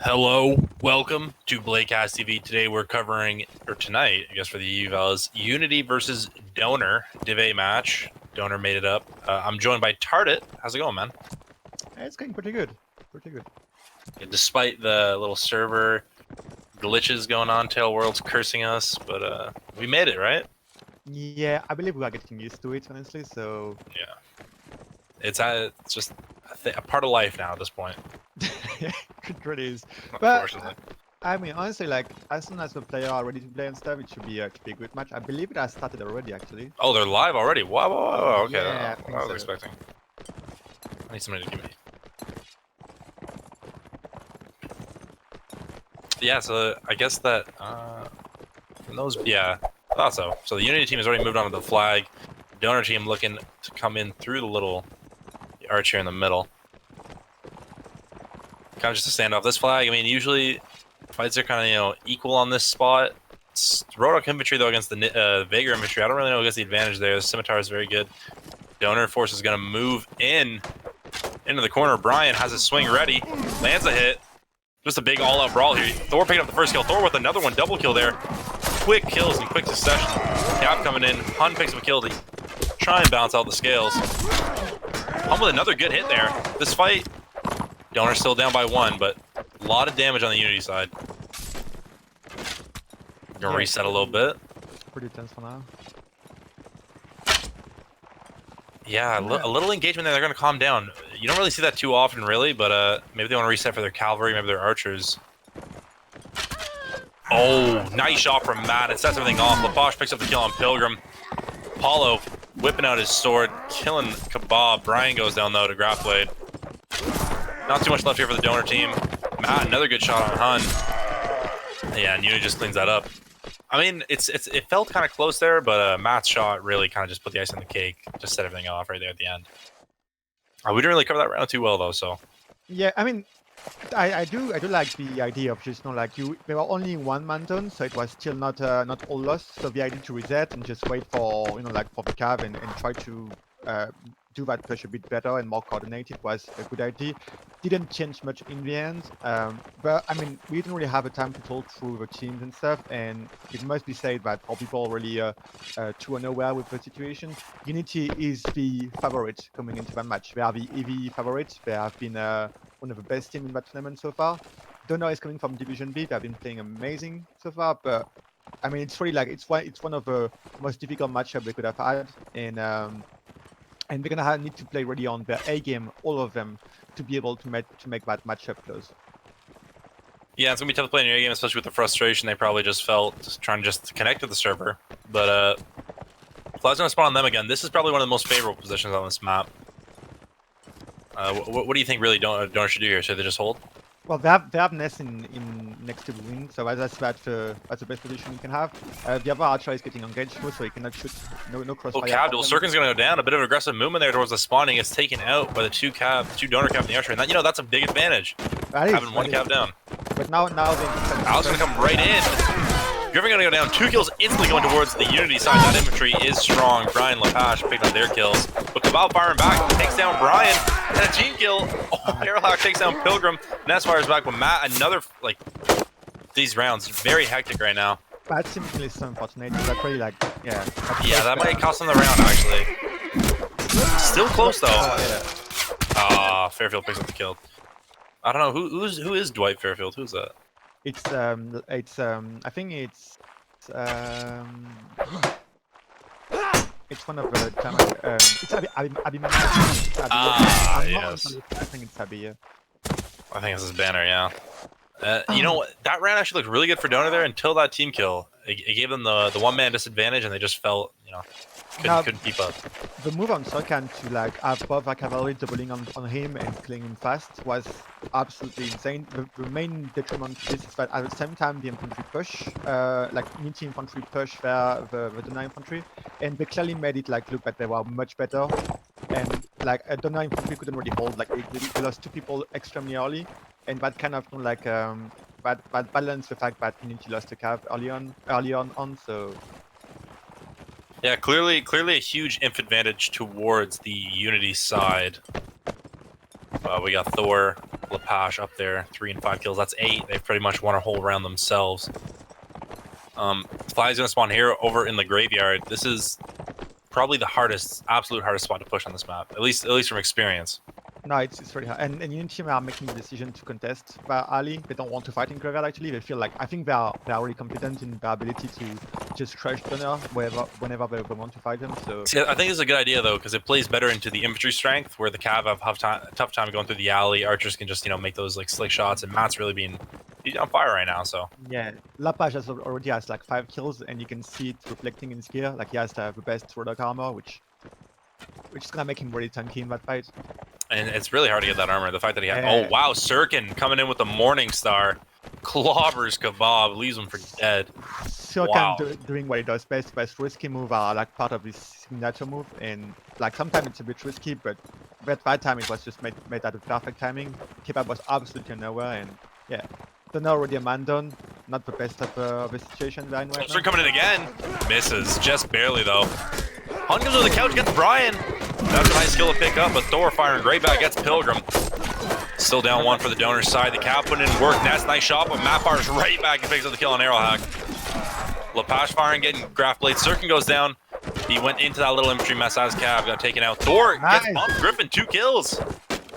Hello, welcome to Blakecast TV. Today we're covering, or tonight, I guess for the evals, Unity versus Donor Div A match. Donor made it up. I'm joined by Tardit. How's it going, man? It's going pretty good. Pretty good. Yeah, despite the little server glitches going on, Tail World's cursing us, but we made it, right? Yeah, I believe we are getting used to it, honestly, so... Yeah. It's just a part of life now at this point. Yeah, it really is. Unfortunately. But, I mean, honestly, like, as soon as the player are ready to play and stuff, it should be a good match. I believe it has started already, actually. Oh, they're live already? Wow, wow, wow. Okay, Yeah, I I think was so. expecting. I need somebody to give me. Yeah, so I guess that, from those, yeah, I thought so. So the Unity team has already moved on to the flag. The Donor team looking to come in through the arch here in the middle. Kind of just to stand off this flag. I mean, usually fights are kind of, equal on this spot. It's Roadhog infantry, though, against the Vagrant infantry. I don't really know who gets the advantage there. The Scimitar is very good. Donor force is going to move into the corner. Brian has his swing ready. Lands a hit. Just a big all-out brawl here. Thor picking up the first kill. Thor with another one. Double kill there. Quick kills in quick succession. Cap coming in. Hun picks up a kill to try and bounce out the scales. Hun with another good hit there. This fight, Donor's still down by one, but a lot of damage on the Unity side. Gonna reset a little bit. Pretty tense for now. Yeah, a little engagement there. They're gonna calm down. You don't really see that too often, really, but maybe they want to reset for their cavalry, maybe their archers. Oh, nice shot from Matt. It sets everything off. Lapoche picks up the kill on Pilgrim. Paulo whipping out his sword, killing Kebab. Brian goes down, though, to Graph Blade. Not too much left here for the Donor team. Matt, another good shot on Hun. Yeah, and Unity just cleans that up. I mean, it felt kind of close there, but Matt's shot really kind of just put the ice on the cake, just set everything off right there at the end. We didn't really cover that round too well, though, so... Yeah, I mean, I do like the idea of just, like, they were only in one mountain, so it was still not all lost. So the idea to reset and just wait for, like, for the cav and try to do that push a bit better and more coordinated was a good idea. Didn't change much in the end, but I mean, we didn't really have the time to talk through the teams and stuff, and it must be said that for people really too unaware with the situation, Unity is the favorite coming into that match. They are the EV favorites. They have been one of the best teams in that tournament so far. Donor is coming from Division B. They've been playing amazing so far, but I mean, it's really like it's one of the most difficult matchups they could have had, and they're gonna need to play really on their A game, all of them, to be able to make that matchup close. Yeah, it's gonna be tough to play in your A game, especially with the frustration they probably just felt trying to just connect with the server. But Cloud's gonna spawn on them again. This is probably one of the most favorable positions on this map. What do you think really Donor should do here? Should they just hold? Well, they have Ness in next to the wing, so that's the best position you can have. The other archer is getting engaged too, so he cannot shoot. No crossfire. Oh, Cab, Circun's gonna go down. A bit of aggressive movement there towards the spawning. It's taken out by the two Donor Cab and the archer, and that, that's a big advantage. Having one Cab down. But now Al's gonna come right in. Griffin gonna go down. 2 kills instantly going towards the Unity side. That infantry is strong. Brian Lapache picked up their kills. But Cabal firing back takes down Brian. And a team kill. Oh, Airlock takes down Pilgrim. Ness fires back with Matt. Another, like, these rounds very hectic right now. That's simply so unfortunate. That's really like, yeah. Yeah, that might cost them the round, actually. Still close, though. Fairfield picks up the kill. I don't know, who is Dwight Fairfield? Who's that? It's I think it's one of the it's Abi. Yes. I think it's Abi. Yeah. I think it's his banner. Yeah. You know what? That round actually looked really good for Donor there until that team kill. It gave them the one-man disadvantage, and they just felt, couldn't keep up. The move on Sokan to like have both our cavalry doubling on him and killing him fast was absolutely insane. The main detriment to this is that at the same time the infantry push, like Unity infantry push the Donor infantry, and they clearly made it like look that they were much better. And like a Donor infantry couldn't really hold. Like they lost 2 people extremely early, and that kind of like that balanced the fact that Unity lost a cav early on. So. Yeah, clearly a huge inf advantage towards the Unity side. We got Thor Lepash up there, 3 and 5 kills. That's 8. They've pretty much won a whole round themselves. Fly's gonna spawn here over in the graveyard. This is probably the hardest, absolute hardest spot to push on this map. At least from experience. No, it's really hard. And Unity are making the decision to contest Ali. They don't want to fight in graveyard actually. They feel like I think they are really confident in their ability to just crush Donor whenever they want to fight him. So see, I think it's a good idea though, because it plays better into the infantry strength, where the Cav have tough time going through the alley. Archers can just make those like slick shots, and Matt's really he's on fire right now. So yeah, Lapage already has like 5 kills, and you can see it reflecting in his gear. Like he has the best Rodok armor, which is gonna make him really tanky in that fight. And it's really hard to get that armor. The fact that he had... Oh, wow. Sirkin coming in with the Morning Star. Clobbers Kebab. Leaves him for dead. Sirkin wow. Doing what he does best. Best risky move are like part of his signature move. And like sometimes it's a bit risky, but at that time it was just made out of perfect timing. Kebab was absolutely nowhere. And yeah, don't already a man down. Not the best of a situation right now. Sirkin coming in again. Misses. Just barely, though. Hunt comes over the couch, gets Brian. That's a nice skill to pick up, but Thor firing great back gets Pilgrim. Still down 1 for the Donor side. The Cav putting in work. That's nice shot, but Matt fires right back and picks up the kill on Arrowhack. Lepash firing, getting Graph Blade. Sirkin goes down. He went into that little infantry mess as Cav, got taken out. Thor gets bumped. Griffin, 2 kills.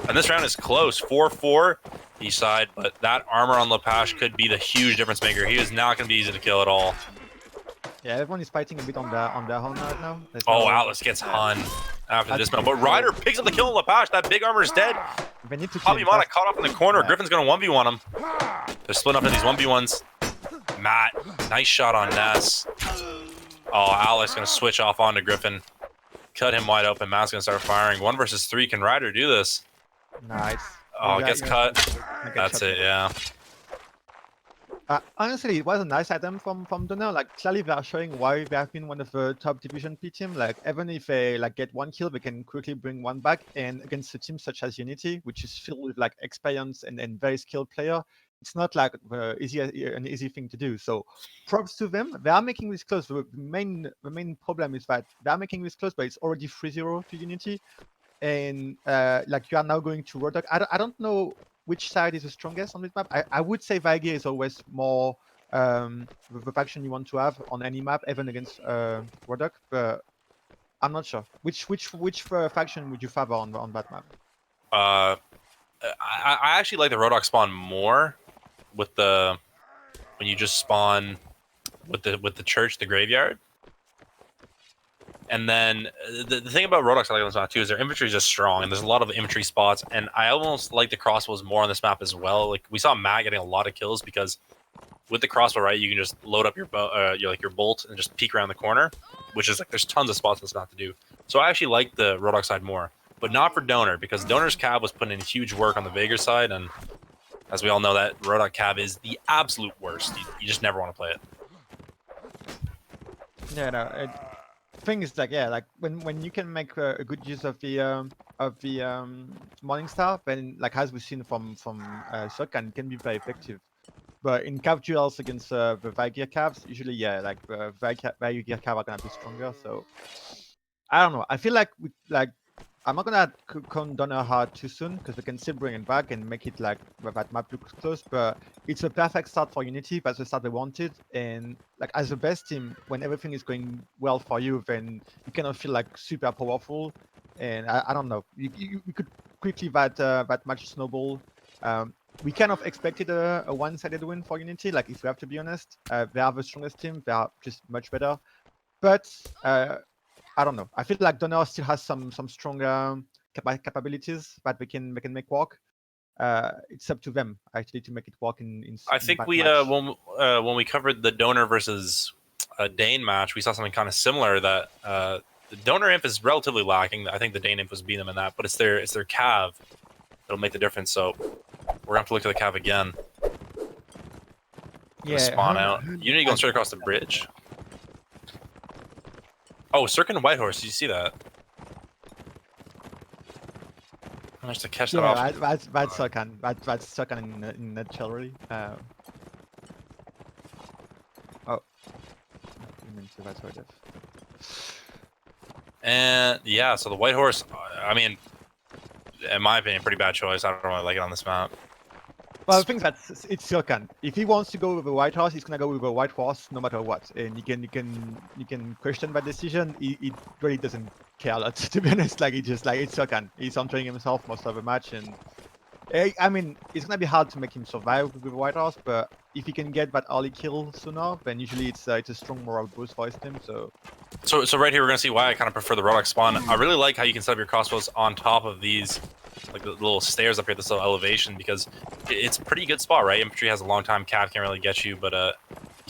And this round is close. 4-4 each side, but that armor on Lepash could be the huge difference maker. He is not going to be easy to kill at all. Yeah, everyone is fighting a bit on their own right now. Atlas gets Hun after the dismount, but Ryder picks up the kill on Lepash. That big armor is dead. They need to kill him. Mana caught up in the corner. Griffin's going to 1v1 him. They're splitting up in these 1v1s. Matt, nice shot on Ness. Oh, Alex going to switch off onto Griffin. Cut him wide open. Matt's going to start firing. 1 versus 3. Can Ryder do this? Nice. Oh, it gets cut. That's it, yeah. Honestly, it was a nice item from Donor. Like clearly they are showing why they have been one of the top division P team. Like even if they get 1 kill, they can quickly bring 1 back. And against a team such as Unity, which is filled with like experience and very skilled player, it's not like an easy thing to do. So props to them. They are making this close. The main problem is that they are making this close, but it's already 3-0 to Unity. And like you are now going to Rodok. I don't know which side is the strongest on this map. I would say Vaigir is always more the faction you want to have on any map, even against Rodok. But I'm not sure. Which faction would you favor on that map? I actually like the Rodok spawn more with when you just spawn with the church, the graveyard. And then the thing about Rodok's I like on this map too is their infantry is just strong, and there's a lot of infantry spots. And I almost like the crossbows more on this map as well. Like we saw Matt getting a lot of kills because with the crossbow, right, you can just load up your bolt and just peek around the corner, which is like there's tons of spots on this map to do. So I actually like the Rodok side more, but not for Donor because Donor's Cav was putting in huge work on the Vaegir side, and as we all know, that Rodok Cav is the absolute worst. You just never want to play it. Yeah, no. Thing is like like when you can make a good use of the Morningstar, then like as we've seen from Sirkin, it can be very effective. But in Cav duels against the Vaegir Cavs, usually like the Vaegir Cav are gonna be stronger. So I don't know. I feel like I'm not gonna count Donor hard too soon because we can still bring it back and make it like that map looks close. But it's a perfect start for Unity. That's the start they wanted. And like as the best team, when everything is going well for you, then you cannot feel like super powerful. And I don't know. You could quickly that match snowball. We kind of expected a one-sided win for Unity. Like if we have to be honest, they are the strongest team. They are just much better. But I don't know. I feel like Donor still has some stronger capabilities that they can make work. It's up to them actually to make it work in I think we when we covered the Donor versus Dane match, we saw something kind of similar that the Donor imp is relatively lacking. I think the Dane imp was beating them in that, but it's their Cav that'll make the difference. So we're gonna have to look at the Cav again. Yeah. Spawn out. Unity going straight across the bridge. Oh, Sirkin and Whitehorse, did you see that? I managed to catch that off. That's Sirkin. That's Sirkin in a nutshell, really. Oh. And yeah, so the Whitehorse, I mean, in my opinion, pretty bad choice. I don't really like it on this map. Well, I think that's it's Silkan. If he wants to go with a white horse, he's gonna go with a white horse no matter what. And you can question that decision. He really doesn't care a lot, to be honest. Like, he just like it's Silkan. He's entering himself most of the match, and I mean, it's gonna be hard to make him survive with a white horse. But if he can get that early kill sooner, then usually it's a strong morale boost for his team. So right here we're gonna see why I kind of prefer the Roadhog spawn. I really like how you can set up your crossbows on top of these, like the little stairs up here, this little elevation, because it's a pretty good spot, right? Infantry has a long time, cav can't really get you, but you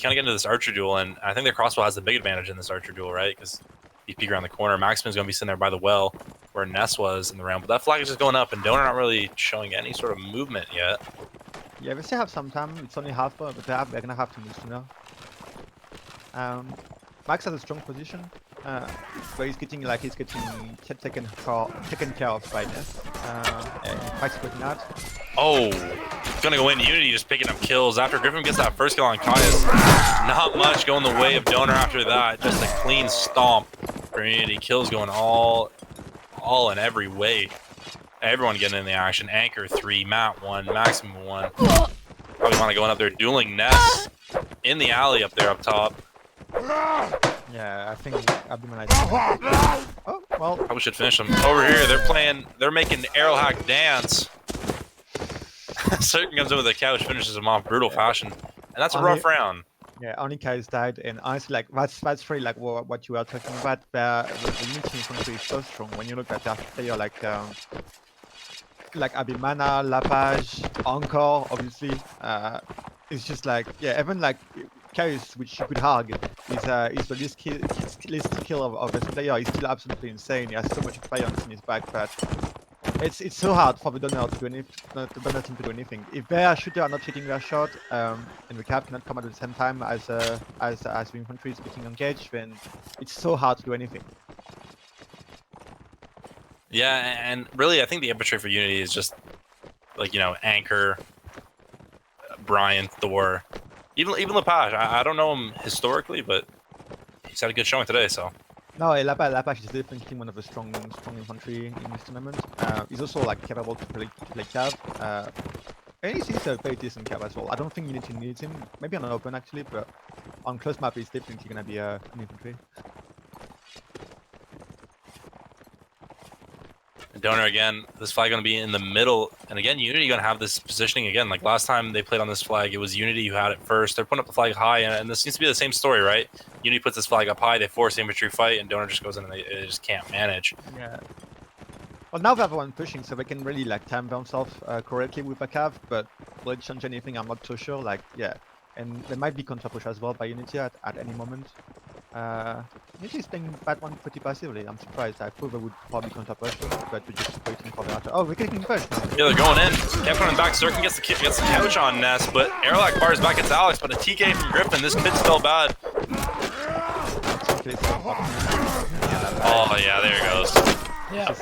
kind of get into this archer duel, and I think their crossbow has the big advantage in this archer duel, right? Because you peek around the corner, Maximin's gonna be sitting there by the well where Ness was in the round, but that flag is just going up, and Donor not really showing any sort of movement yet. Yeah, we still have some time. It's only half, but they're gonna have to move sooner. Max has a strong position, where he's getting taken care of by Ness, and Max is putting out. Oh, gonna go in. Unity just picking up kills after Griffin gets that first kill on Caius. Not much going the way of Donor after that. Just a clean stomp for Unity. Kills going all in every way. Everyone getting in the action. Anchor 3, Matt 1, Maximum 1. Probably want to go in up there dueling Ness in the alley up there up top. Yeah, I think Abdulman. Oh well. Probably should finish them. Over here, they're making arrow hack dance. Certain comes in with a couch, finishes him off brutal fashion, and that's a rough round. Yeah, only Kai's died, and honestly, like that's really like what you are talking about. The Unity infantry is so strong. When you look at that player like Abimana, Lapage, Encore, obviously, it's just like, yeah, even like Kaius, which you could hug, is the least skill of this player. He's still absolutely insane. He has so much experience in his back, but it's so hard for the Donor to do anything. The Donor team to do anything. If their shooter are not hitting their shot, and the cap cannot come at the same time as the infantry is getting engaged, then it's so hard to do anything. Yeah, and really, I think the infantry for Unity is just like, you know, Anchor, Brian, Thor, even Lepage. I don't know him historically, but he's had a good showing today. So no, Lapage is definitely one of the strong infantry in this tournament. He's also like capable to play cav. And he's a very decent cav as well. I don't think Unity needs him. Maybe on an open actually, but on close map he's definitely gonna be an infantry. Donor again, this flag going to be in the middle, and again, Unity going to have this positioning again. Like last time they played on this flag, it was Unity who had it first. They're putting up the flag high, and this seems to be the same story, right? Unity puts this flag up high, they force the infantry fight, and Donor just goes in and they just can't manage. Yeah. Well, now they have one pushing, so they can really like time themselves correctly with a cav, but will it change anything? I'm not too sure. Like, yeah. And there might be counter push as well by Unity at any moment. Unity is playing that one pretty passively. I'm surprised. I thought they would probably counter push, but we're just waiting for the after. Oh, we're getting pushed now. Yeah, they're going in. Capcom in back. Cirkin gets the couch on Ness, but Airlock fires back at Alex, but a TK from Griffin. This could spell bad. Oh yeah, there it goes. Yeah.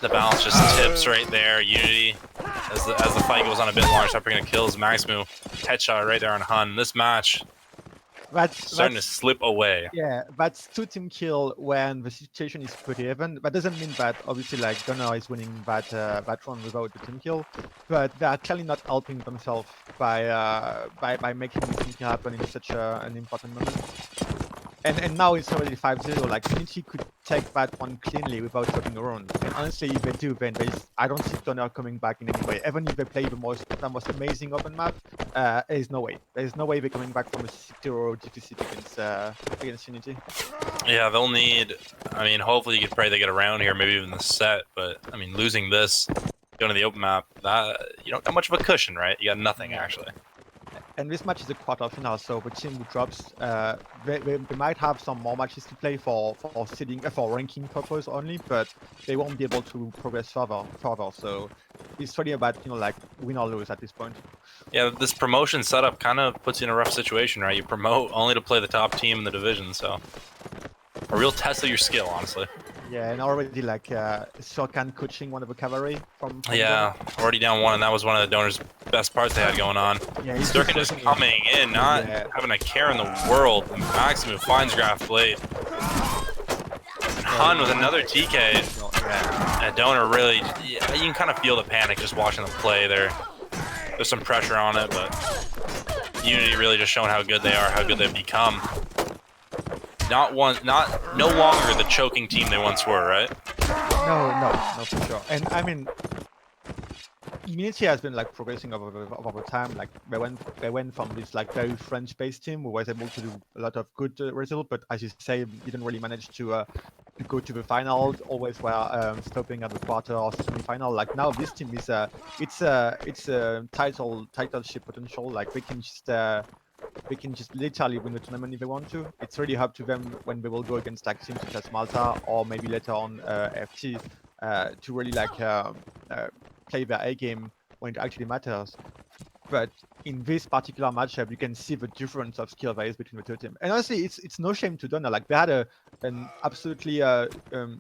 The balance just tips right there. Unity, as the fight goes on a bit longer, start picking up kills. Maximu headshot right there on Hun. This match starting to slip away. Yeah, that's 2 team kill when the situation is pretty even. That doesn't mean that obviously like Donor is winning that round without the team kill, but they are clearly not helping themselves by making this thing happen in such an important moment. And now it's already 5-0. Like Unity could take that one cleanly without dropping around. And honestly, if they do, then I don't see Donor coming back in any way. Even if they play the most amazing open map, there's no way. There's no way they're coming back from a 6-0 deficit against Unity. Yeah, they'll need. I mean, hopefully you could pray they get around here, maybe even the set. But I mean, losing this, going to the open map, that you don't got much of a cushion, right? You got nothing actually. And this match is a quarterfinal, so the team who drops, they might have some more matches to play for ranking purpose only, but they won't be able to progress further. So it's really about like win or lose at this point. Yeah, this promotion setup kind of puts you in a rough situation, right? You promote only to play the top team in the division, so a real test of your skill, honestly. Yeah, and already like Sorkan coaching one of the cavalry from yeah, already down 1, and that was one of the Donor's best parts they had going on. Yeah, Sturkin just coming in, not having a care in the world. Maximu finds Graph Blade. And Hun with another TK. Donor really, you can kind of feel the panic just watching them play. There's some pressure on it, but Unity really just showing how good they are, how good they've become. No longer the choking team they once were, right? No, for sure. And I mean, Unity has been like progressing over time. Like they went from this like very French-based team who was able to do a lot of good results, but as you say, didn't really manage to go to the finals. Always were stopping at the quarter or semi-final. Like now, this team is it's a titleship potential. Like they can just literally win the tournament if they want to. It's really up to them when they will go against like teams such as Malta or maybe later on FT to really like play their A game when it actually matters. But in this particular matchup, you can see the difference of skill there is between the two teams. And honestly, it's no shame to Donner. Like they had an absolutely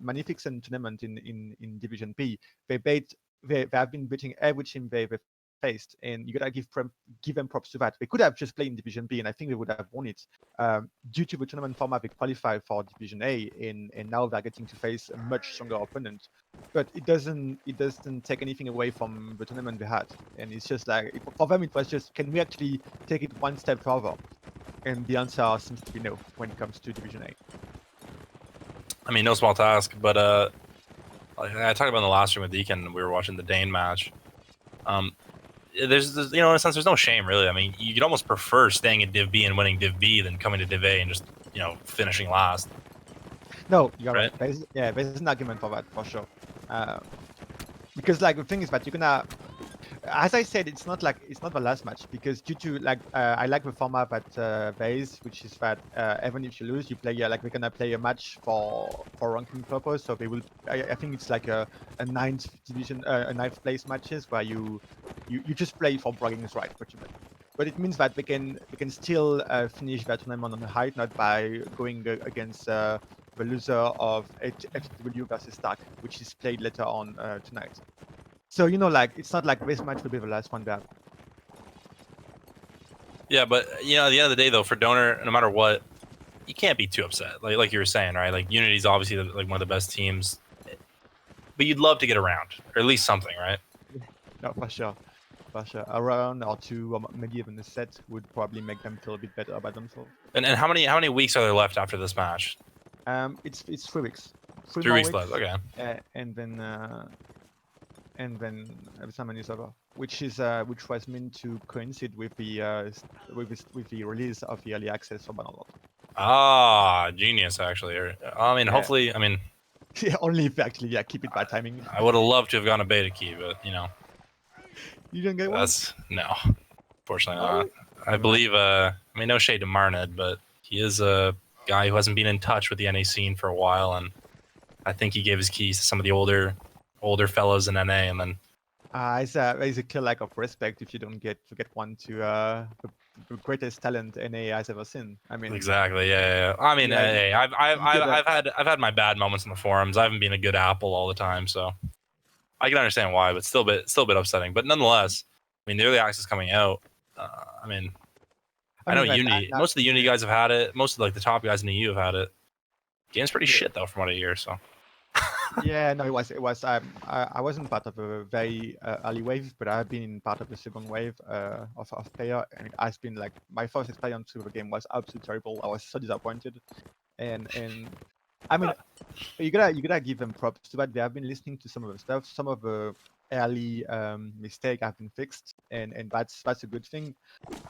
magnificent tournament in Division B. They have been beating every team they faced, and you gotta give them props to that. They could have just played in Division B, and I think they would have won it. Due to the tournament format, they qualified for Division A, and now they're getting to face a much stronger opponent. But it doesn't take anything away from the tournament they had, and it's just like for them it was just, can we actually take it one step further? And the answer seems to be no when it comes to Division A. I mean, no small task, but I talked about in the last stream with Deacon. We were watching the Dane match. There's in a sense, there's no shame really. I mean, you'd almost prefer staying in Div B and winning Div B than coming to Div A and just finishing last. No, you're right. There's an argument for that for sure. Because like the thing is that you're gonna, as I said, it's not the last match, because due to like I like the format at base, which is that even if you lose, you play like we're gonna play a match for ranking purpose. So they will. I think it's like a ninth place matches where you just play for bragging's right, pretty much. But it means that they can still finish that tournament on a high, not by going against the loser of FTW versus Stark, which is played later on tonight. So like it's not like this match will be the last one there. Yeah, but at the end of the day, though, for Donor, no matter what, you can't be too upset. Like you were saying, right? Like Unity's obviously like one of the best teams, but you'd love to get around, or at least something, right? No, for sure. A round or two, or maybe even a set would probably make them feel a bit better about themselves. And how many weeks are there left after this match? It's 3 weeks. 3 weeks left. Okay. And then the summon is over, which was meant to coincide with the release of the early access for Bannerlord. Ah, genius actually. I mean, hopefully, I mean. Yeah, only if actually keep it by timing. I would have loved to have gotten a beta key, but You didn't get one? No, fortunately not. I believe, I mean, no shade to Marned, but he is a guy who hasn't been in touch with the NA scene for a while, and I think he gave his keys to some of the older fellows in NA, and then. It's a clear lack of respect if you don't get one to the greatest talent NA has ever seen. I mean. Exactly. Yeah. I mean, hey, I've had my bad moments in the forums. I haven't been a good apple all the time, so. I can understand why, but still a bit upsetting. But nonetheless, I mean, the early access coming out. I mean, I know Unity. Most of the Unity guys have had it. Most of like the top guys in the EU have had it. Game's pretty shit though, from what I hear. So. Yeah, no, it was. I wasn't part of a very early wave, but I've been part of the second wave of player, and it has been like my first experience with the game was absolutely terrible. I was so disappointed, and I mean, you gotta give them props to that. They have been listening to some of the stuff. Some of the early mistake have been fixed, and that's a good thing.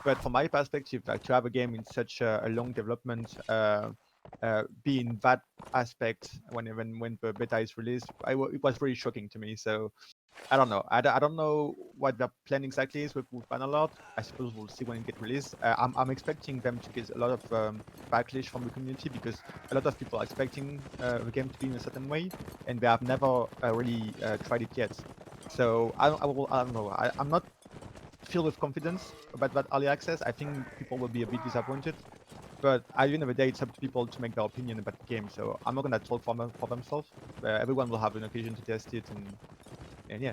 But from my perspective, like to have a game in such a long development, be in that aspect when the beta is released, it was really shocking to me. So I don't know. I don't know what the plan exactly is with Bannerlord. I suppose we'll see when it gets released. I'm expecting them to get a lot of backlash from the community, because a lot of people are expecting the game to be in a certain way, and they have never really tried it yet. So I don't know. I'm not filled with confidence about that early access. I think people will be a bit disappointed. But at the end of the day, it's up to people to make their opinion about the game. So I'm not gonna talk for themselves. Everyone will have an occasion to test it, and yeah,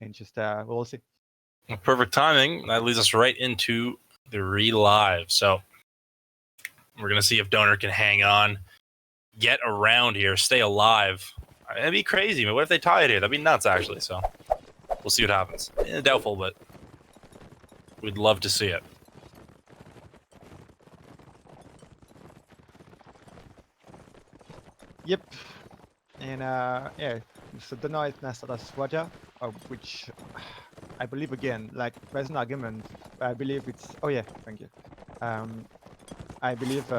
and just we'll see. Perfect timing. That leads us right into the relive. So we're gonna see if Donor can hang on, get around here, stay alive. It'd be crazy, but what if they tie it here? That'd be nuts, actually. So we'll see what happens. Doubtful, but we'd love to see it. Yep. And yeah, so Donor is Nasada Swaja, which I believe again, like there's an argument. I believe it's. Oh yeah, thank you. I believe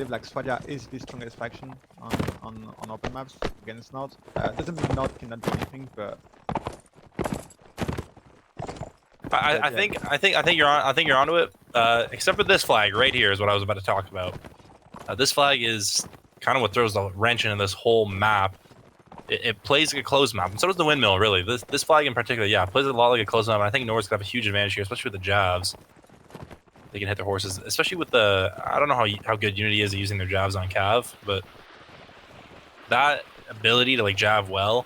like Swaja is the strongest faction on open maps against Nord. Doesn't mean Nord cannot do anything, but I think you're on. I think you're onto it. Except for this flag right here is what I was about to talk about. This flag is kind of what throws the wrench into this whole map. It plays like a closed map, and so does the windmill. Really, this flag in particular, yeah, plays a lot like a closed map. And I think Nord's gonna have a huge advantage here, especially with the jabs. They can hit their horses, especially with the. I don't know how good Unity is at using their jabs on Cav, but that ability to like jab well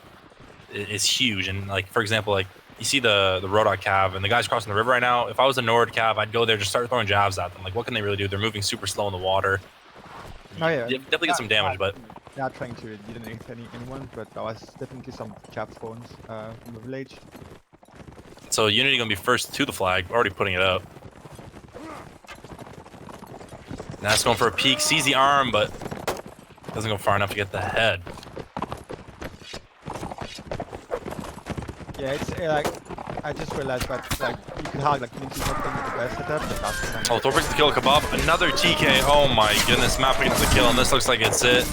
is huge. And like for example, like you see the Rodok Cav and the guys crossing the river right now. If I was a Nord Cav, I'd go there, just start throwing jabs at them. Like what can they really do? They're moving super slow in the water. oh yeah, Definitely get some damage, but they are trying to didn't hit anyone, but there was definitely some jab throws from the village. so Unity gonna be first to the flag, already putting it up. That's going for a peek, sees the arm, but doesn't go far enough to get the head. Yeah, it's like I just realized that like you can have like Unity not being the best setup, but that's Oh, Thor brings the kill, Kebab. Another TK. Oh my goodness, Map gets the kill, and this looks like it's it.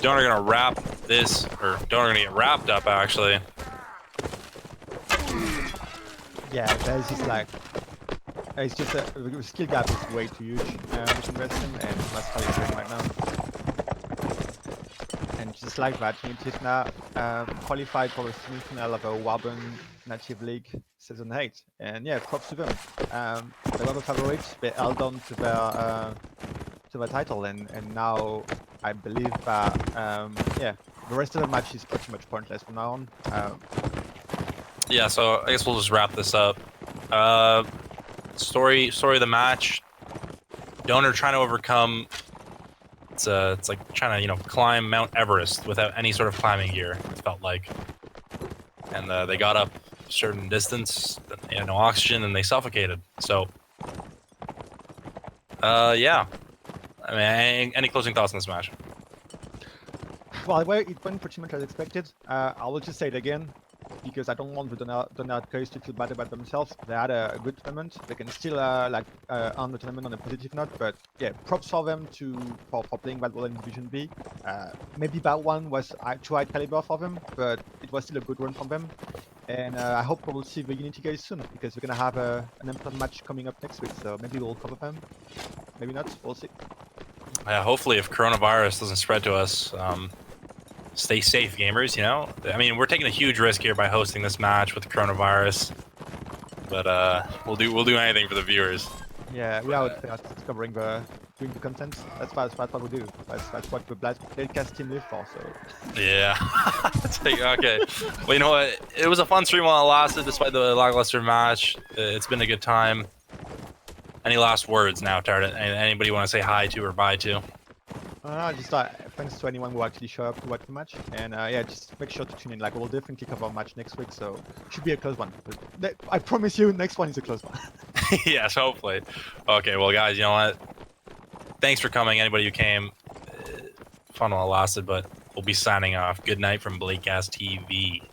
Donor gonna wrap this, or Donor gonna get wrapped up actually. yeah, there's just like it's just the skill gap is way too huge between Western, and that's how you're doing right now. And just like that, Unity is now qualified for the semi-final of a Warband Native League Season 8. And yeah, props to them. They were the favorites, they held on to their title, and now I believe that yeah, the rest of the match is pretty much pointless from now on. Yeah, so I guess we'll just wrap this up. Story of the match. Donor trying to overcome. It's like trying to climb Mount Everest without any sort of climbing gear. It felt like, and they got up a certain distance, they had no oxygen, and they suffocated. So, yeah. I mean, any closing thoughts on this match? Well, it went pretty much as expected. I will just say it again, because I don't want the Donut guys to feel bad about themselves. They had a good tournament. They can still like earn the tournament on a positive note. But yeah, props for them for playing that well in Division B. Maybe that one was too high caliber for them, but it was still a good run from them. And I hope we will see the Unity guys soon, because we're gonna have an important match coming up next week. So maybe we'll cover them. Maybe not. We'll see. Yeah, hopefully, if coronavirus doesn't spread to us. Stay safe, gamers. I mean, we're taking a huge risk here by hosting this match with the coronavirus, but we'll do anything for the viewers. Yeah, we are covering doing the content. That's what we do. That's what the Bladecast team live for. So Yeah. Okay. Well, you know what? It was a fun stream while it lasted, despite the lackluster match. It's been a good time. Any last words now, Tardit? Anybody want to say hi to or bye to? Just thanks to anyone who actually showed up to watch the match, and yeah, just make sure to tune in. Like, we'll definitely cover our match next week, so it should be a close one. I promise you, next one is a close one. Yes, hopefully. Okay, well, guys, you know what? Thanks for coming. Anybody who came, fun while it lasted, but we'll be signing off. Good night from Bladecast TV.